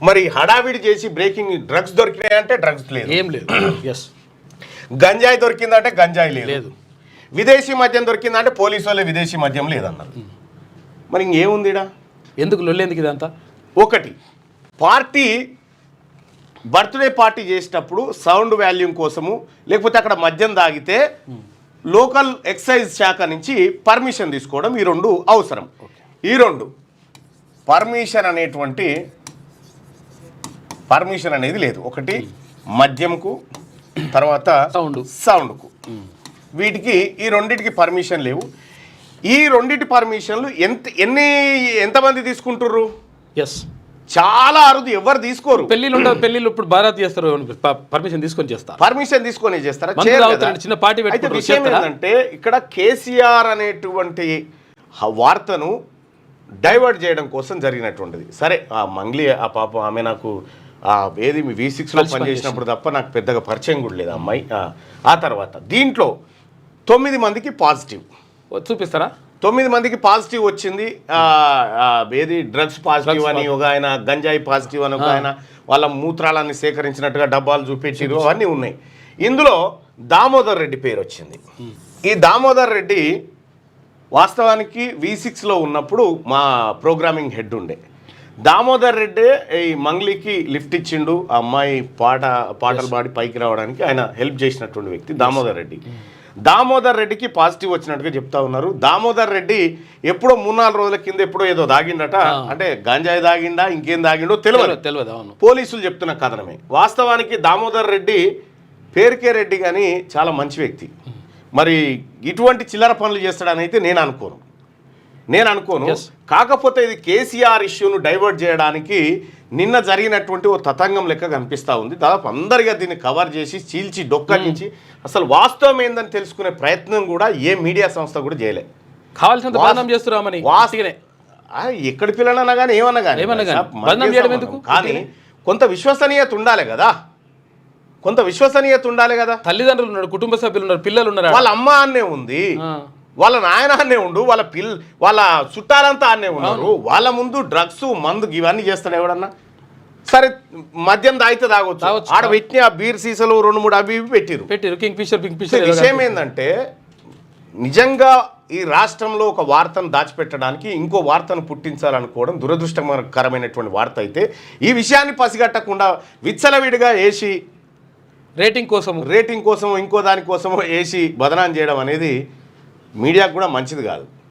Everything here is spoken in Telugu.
మరి హడావిడి చేసి బ్రేకింగ్ డ్రగ్స్ దొరికినాయంటే డ్రగ్స్ లేదు, ఏం లేదు. ఎస్. గంజాయి దొరికిందంటే గంజాయి లేదు, విదేశీ మద్యం దొరికిందంటే పోలీసు వాళ్ళే విదేశీ మద్యం లేదన్నారు. మరి ఇంకేముంది ఇడా? ఎందుకు లొల్లేందుకు ఇదంతా? ఒకటి, పార్టీ బర్త్డే పార్టీ చేసేటప్పుడు సౌండ్ వాల్యూమ్ కోసము లేకపోతే అక్కడ మద్యం తాగితే లోకల్ ఎక్సైజ్ శాఖ నుంచి పర్మిషన్ తీసుకోవడం, ఈ రెండు అవసరం. ఈ రెండు పర్మిషన్ అనేది లేదు. ఒకటి మద్యంకు, తర్వాత సౌండ్కు, వీటికి ఈ రెండింటికి పర్మిషన్ లేవు. ఈ రెండింటి పర్మిషన్లు ఎంతమంది తీసుకుంటుర్రు? ఎస్, చాలా అరుదు, ఎవరు తీసుకోరు. పెళ్లిళ్ళు ఇప్పుడు భారత్ చేస్తారు, పర్మిషన్ తీసుకొని చేస్తారు. పర్మిషన్ తీసుకొని చేస్తారా? చిన్న పార్టీ. అయితే విషయం ఏంటంటే ఇక్కడ కేసీఆర్ అనేటువంటి వార్తను డైవర్ట్ చేయడం కోసం జరిగినటువంటిది. సరే, ఆ మంగ్లీ ఆ పాపం ఆమె నాకు ఏది V6లో పనిచేసినప్పుడు తప్ప నాకు పెద్దగా పరిచయం కూడా లేదు అమ్మాయి. ఆ తర్వాత దీంట్లో 9 మందికి పాజిటివ్ చూపిస్తారా? 9 మందికి పాజిటివ్ వచ్చింది. ఏది డ్రగ్స్ పాజిటివ్ అని ఒక ఆయన, గంజాయి పాజిటివ్ అని ఒక ఆయన, వాళ్ళ మూత్రాలన్నీ సేకరించినట్టుగా డబ్బాలు చూపించారు, అవన్నీ ఉన్నాయి. ఇందులో దామోదర్ రెడ్డి పేరు వచ్చింది. ఈ దామోదర్ రెడ్డి వాస్తవానికి V6లో ఉన్నప్పుడు మా ప్రోగ్రామింగ్ హెడ్ ఉండే. దామోదర్ రెడ్డి ఈ మంగ్లీకి లిఫ్ట్ ఇచ్చిండు, ఆ అమ్మాయి పాటలు పాడి పైకి రావడానికి ఆయన హెల్ప్ చేసినటువంటి వ్యక్తి దామోదర్ రెడ్డి. దామోదర్ రెడ్డికి పాజిటివ్ వచ్చినట్టుగా చెప్తా ఉన్నారు. దామోదర్ రెడ్డి ఎప్పుడో 3-4 రోజుల కింద ఎప్పుడో ఏదో దాగిండట, అంటే గంజాయి దాగిండా ఇంకేం దాగిండో తెలియదు. పోలీసులు చెప్తున్న కథనమే. వాస్తవానికి దామోదర్ రెడ్డి పేరుకే రెడ్డి కానీ చాలా మంచి వ్యక్తి. మరి ఇటువంటి చిల్లర పనులు చేస్తాడని అయితే నేను అనుకోను. కాకపోతే ఇది కేసీఆర్ ఇష్యూను డైవర్ట్ చేయడానికి నిన్న జరిగినటువంటి ఓ తతంగం లెక్క కనిపిస్తూ ఉంది. దాదాపు అందరిగా దీన్ని కవర్ చేసి చీల్చి డొక్కరించి అసలు వాస్తవం ఏందని తెలుసుకునే ప్రయత్నం కూడా ఏ మీడియా సంస్థ కూడా చేయలేదు. కావాల్సినంత బదనాం చేస్తున్నామని ఎక్కడి పిల్లలన్నా కానీ ఏమన్నా కానీ కొంత విశ్వసనీయత ఉండాలి కదా. తల్లిదండ్రులు ఉన్నారు, కుటుంబ సభ్యులు ఉన్నారు, పిల్లలు ఉన్నారు, వాళ్ళ అమ్మ అన్నే ఉంది, వాళ్ళ నాయన అన్నే ఉండు, వాళ్ళ చుట్టాలంతా అన్నే ఉన్నారు. వాళ్ళ ముందు డ్రగ్స్ మందు ఇవన్నీ చేస్తాడు ఎవడన్నా? సరే, మద్యం తాగితే తాగొచ్చు, ఆడ పెట్టిన ఆ బీర్ సీసాలు 2-3 అవి పెట్టిరు. Kingfisher. విషయం ఏంటంటే నిజంగా ఈ రాష్ట్రంలో ఒక వార్తను దాచిపెట్టడానికి ఇంకో వార్తను పుట్టించాలనుకోవడం దురదృష్టకరమైనటువంటి వార్త అయితే, ఈ విషయాన్ని పసిగట్టకుండా విచ్చలవిడిగా వేసి రేటింగ్ కోసం ఇంకో దానికోసమో వేసి బదనాం చేయడం అనేది మీడియాకు కూడా మంచిది కాదు.